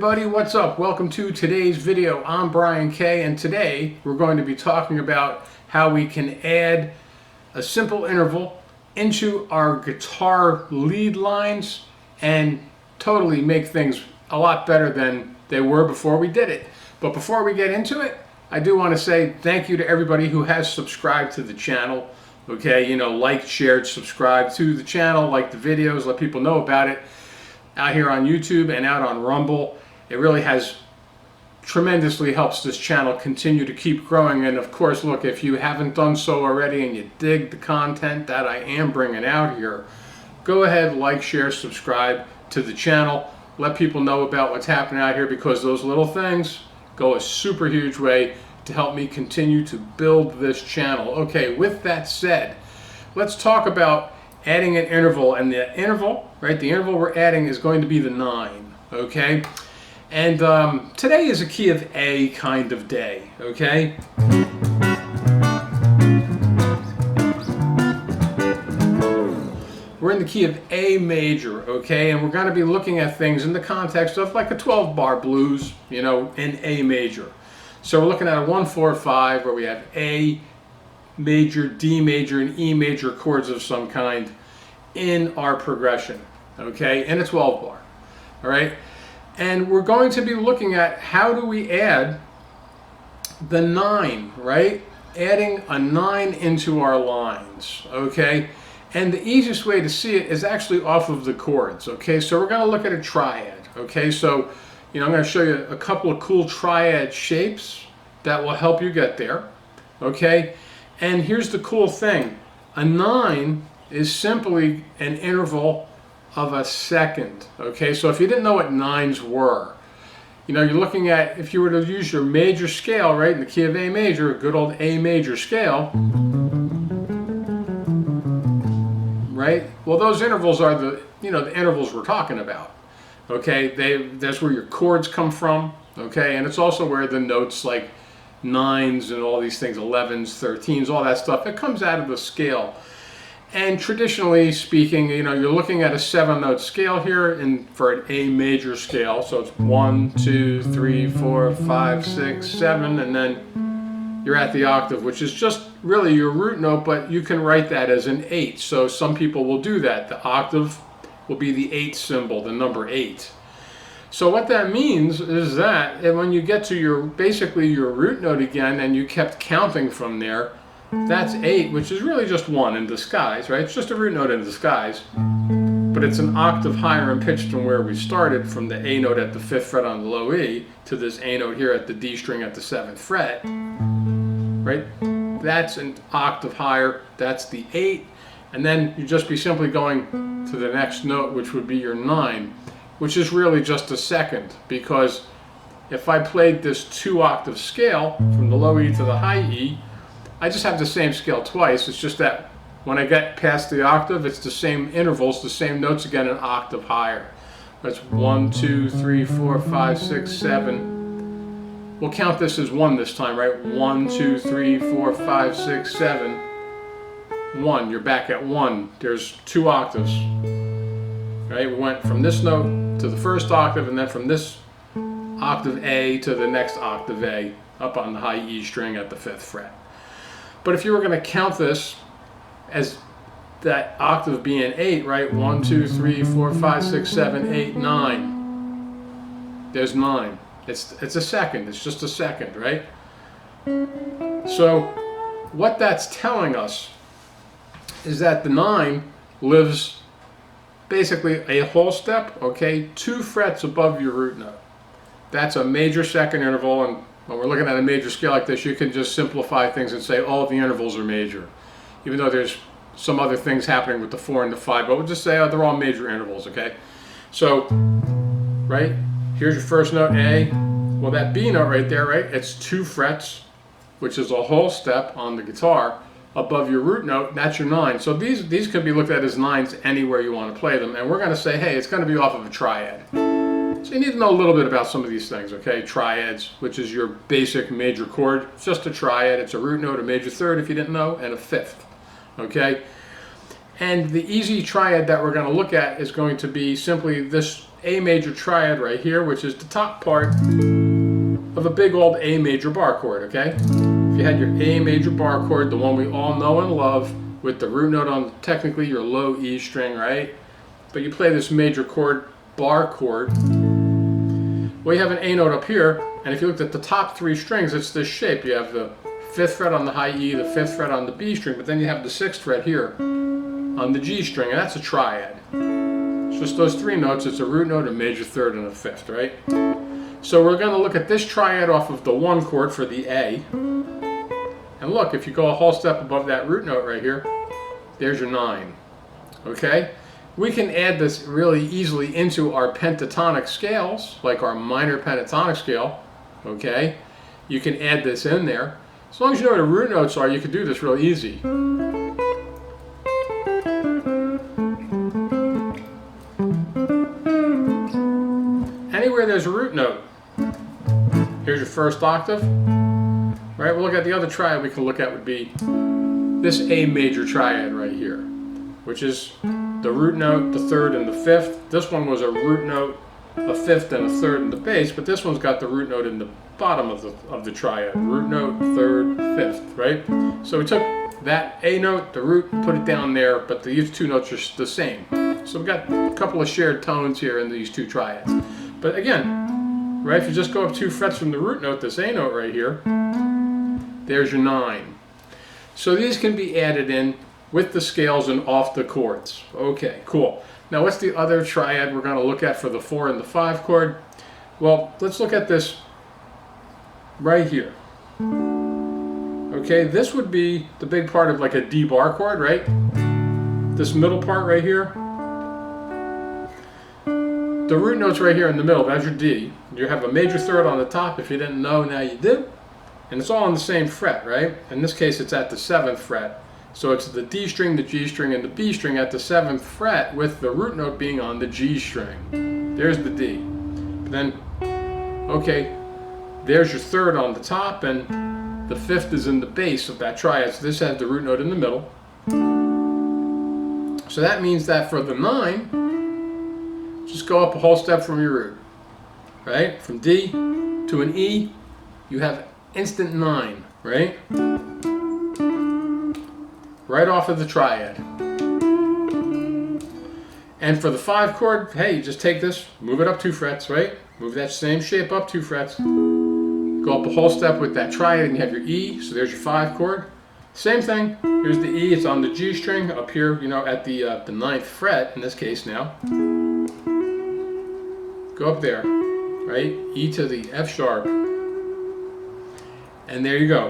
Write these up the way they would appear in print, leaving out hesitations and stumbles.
everybody, what's up? Welcome to today's video. I'm Brian K, and today we're going to be talking about how we can add a simple interval into our guitar lead lines and totally make things a lot better than they were before we did it. But before we get into it, I do want to say thank you to everybody who has subscribed to the channel. Okay, you know, liked, shared, subscribed to the channel, like the videos, let people know about it out here on YouTube and out on Rumble. It really has tremendously helps this channel continue to keep growing. And of course, look, if you haven't done so already and you dig the content that I am bringing out here, go ahead, like, share, subscribe to the channel. Let people know about what's happening out here, because those little things go a super huge way to help me continue to build this channel. Okay, with that said, let's talk about adding an interval. And the interval, right, the interval we're adding is going to be the 9, okay? And today is a key of A kind of day, okay? We're in the key of A major, okay? And we're going to be looking at things in the context of like a 12-bar blues, you know, in A major. So we're looking at a 1, 4, 5 where we have A major, D major, and E major chords of some kind in our progression, okay, and a 12 bar, all right? And we're going to be looking at how do we add the 9, right? Adding a 9 into our lines, okay? And the easiest way to see it is actually off of the chords, okay? So we're gonna look at a triad, okay? So, you know, I'm gonna show you a couple of cool triad shapes that will help you get there, okay? And here's the cool thing. A 9 is simply an interval of a second, okay? So if you didn't know what 9s were, you know, you're looking at, if you were to use your major scale, right, in the key of A major, a good old A major scale, right? Well, those intervals are the, you know, the intervals we're talking about, okay? That's where your chords come from, okay? And it's also where the notes like 9s and all these things, 11s, 13s, all that stuff, it comes out of the scale. And traditionally speaking, you know, you're looking at a 7-note scale here for an A major scale. So it's 1, 2, 3, 4, 5, 6, 7, and then you're at the octave, which is just really your root note, but you can write that as an 8. So some people will do that. The octave will be the 8 symbol, the number 8. So what that means is that when you get to your, basically your root note again, and you kept counting from there, that's 8, which is really just 1 in disguise, right? It's just a root note in disguise, but it's an octave higher in pitch than where we started, from the A note at the 5th fret on the low E to this A note here at the D string at the 7th fret, right? That's an octave higher, that's the 8, and then you just be simply going to the next note, which would be your 9, which is really just a second, because if I played this 2-octave scale from the low E to the high E, I just have the same scale twice. It's just that when I get past the octave, it's the same intervals, the same notes again, an octave higher. That's 1, 2, 3, 4, 5, 6, 7. We'll count this as 1 this time, right? 1, 2, 3, 4, 5, 6, 7. 1. You're back at 1. There's 2 octaves. Right? We went from this note to the first octave, and then from this octave A to the next octave A up on the high E string at the 5th fret. But if you were going to count this as that octave being 8, right? 1, 2, 3, 4, 5, 6, 7, 8, 9. There's 9. It's a second. It's just a second, right? So what that's telling us is that the 9 lives basically a whole step, okay, 2 frets above your root note. That's a major second interval, and when we're looking at a major scale like this, you can just simplify things and say all of the intervals are major, even though there's some other things happening with the 4 and the 5, but we'll just say, oh, they're all major intervals, okay? So, right, here's your first note, A. Well, that B note right there, right, it's 2 frets, which is a whole step on the guitar above your root note. That's your 9. So these can be looked at as 9s anywhere you want to play them, and we're going to say, hey, it's going to be off of a triad. So you need to know a little bit about some of these things, okay? Triads, which is your basic major chord. It's just a triad. It's a root note, a major third if you didn't know, and a 5th, okay? And the easy triad that we're going to look at is going to be simply this A major triad right here, which is the top part of a big old A major bar chord, okay? If you had your A major bar chord, the one we all know and love, with the root note on technically your low E string, right? But you play this major chord, bar chord. Well, you have an A note up here, and if you looked at the top 3 strings, it's this shape. You have the 5th fret on the high E, the 5th fret on the B string, but then you have the 6th fret here on the G string, and that's a triad. It's just those 3 notes. It's a root note, a major 3rd, and a 5th, right? So we're going to look at this triad off of the 1 chord for the A. And look, if you go a whole step above that root note right here, there's your 9. Okay? We can add this really easily into our pentatonic scales, like our minor pentatonic scale. Okay? You can add this in there. As long as you know what the root notes are, you can do this real easy. Anywhere there's a root note, here's your first octave. Right, we'll look at the other triad we can look at would be this A major triad right here, which is the root note, the 3rd, and the 5th. This one was a root note, a 5th, and a 3rd in the bass, but this one's got the root note in the bottom of the triad. Root note, 3rd, 5th, right? So we took that A note, the root, put it down there, but these 2 notes are the same. So we've got a couple of shared tones here in these 2 triads. But again, right, if you just go up 2 frets from the root note, this A note right here, there's your 9. So these can be added in with the scales and off the chords. Okay, cool. Now what's the other triad we're going to look at for the 4 and the 5 chord? Well, let's look at this right here. Okay, this would be the big part of like a D bar chord, right? This middle part right here. The root note's right here in the middle, that's your D. You have a major 3rd on the top. If you didn't know, now you do. And it's all on the same fret, right? In this case, it's at the 7th fret. So it's the D string, the G string, and the B string at the 7th fret with the root note being on the G string. There's the D. But then, okay, there's your 3rd on the top, and the 5th is in the base of that triad. So this has the root note in the middle. So that means that for the 9, just go up a whole step from your root, right? From D to an E, you have instant 9, right? Right off of the triad. And for the 5 chord, hey, you just take this, move it up 2 frets, right? Move that same shape up 2 frets. Go up a whole step with that triad and you have your E, so there's your 5 chord. Same thing, here's the E, it's on the G string up here, you know, at the 9th fret in this case now. Go up there, right? E to the F sharp. And there you go.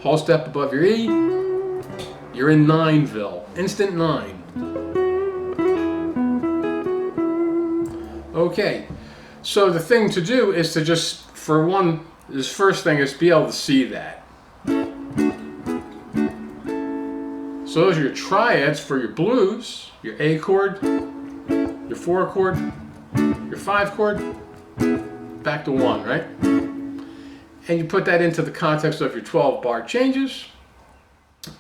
Whole step above your E, you're in 9ville, instant 9. Okay, so the thing to do is to just, for one, this first thing is be able to see that. So those are your triads for your blues, your A chord, your 4 chord, your 5 chord, back to 1, right? And you put that into the context of your 12 bar changes,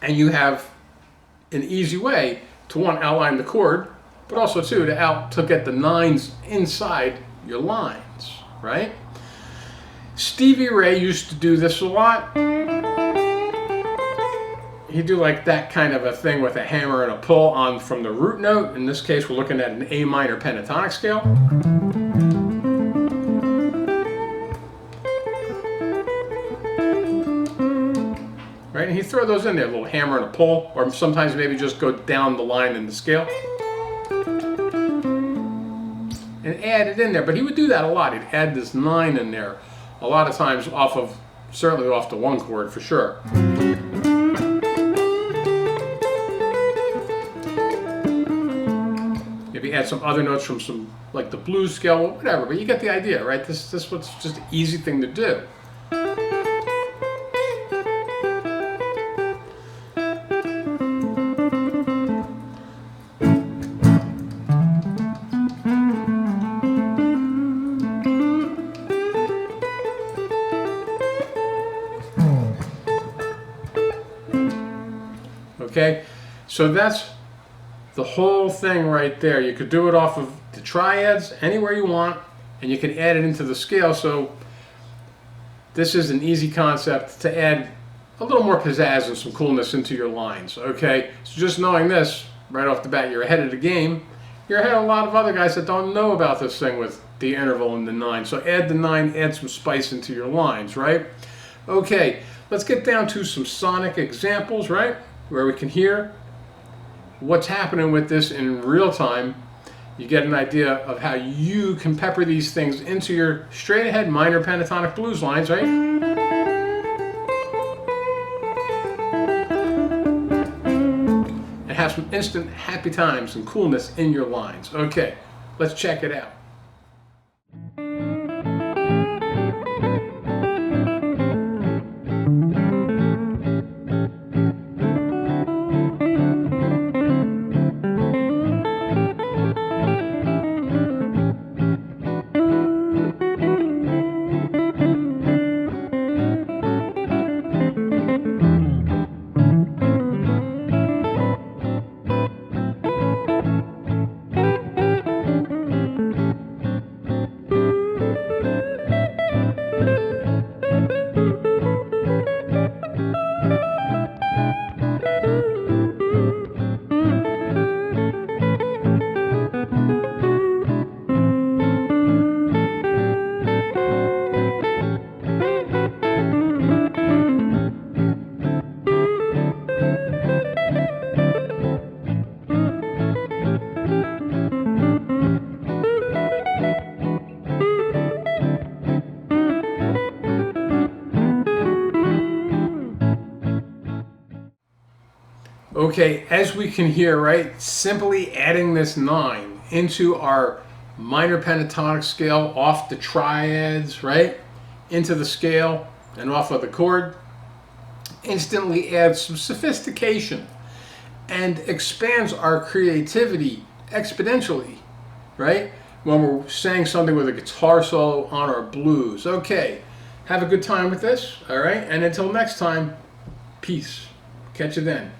and you have an easy way to, one, outline the chord, but also two, to get the 9s inside your lines, right? Stevie Ray used to do this a lot. He'd do like that kind of a thing with a hammer and a pull on from the root note. In this case, we're looking at an A minor pentatonic scale. Right, and he'd throw those in there, a little hammer and a pull, or sometimes maybe just go down the line in the scale and add it in there. But he would do that a lot. He'd add this 9 in there a lot of times certainly off the 1 chord for sure. Maybe add some other notes from some, like the blues scale, whatever, but you get the idea, right? This was just an easy thing to do. Okay, so that's the whole thing right there. You could do it off of the triads, anywhere you want, and you can add it into the scale. So this is an easy concept to add a little more pizzazz and some coolness into your lines, okay? So just knowing this, right off the bat, you're ahead of the game. You're ahead of a lot of other guys that don't know about this thing with the interval and the 9. So add the 9, add some spice into your lines, right? Okay, let's get down to some sonic examples, right? Where we can hear what's happening with this in real time. You get an idea of how you can pepper these things into your straight ahead minor pentatonic blues lines, right? And have some instant happy times and coolness in your lines. Okay, let's check it out. Okay, as we can hear, right, simply adding this 9 into our minor pentatonic scale off the triads, right, into the scale and off of the chord, instantly adds some sophistication and expands our creativity exponentially, right, when we're saying something with a guitar solo on our blues. Okay, have a good time with this, all right, and until next time, peace. Catch you then.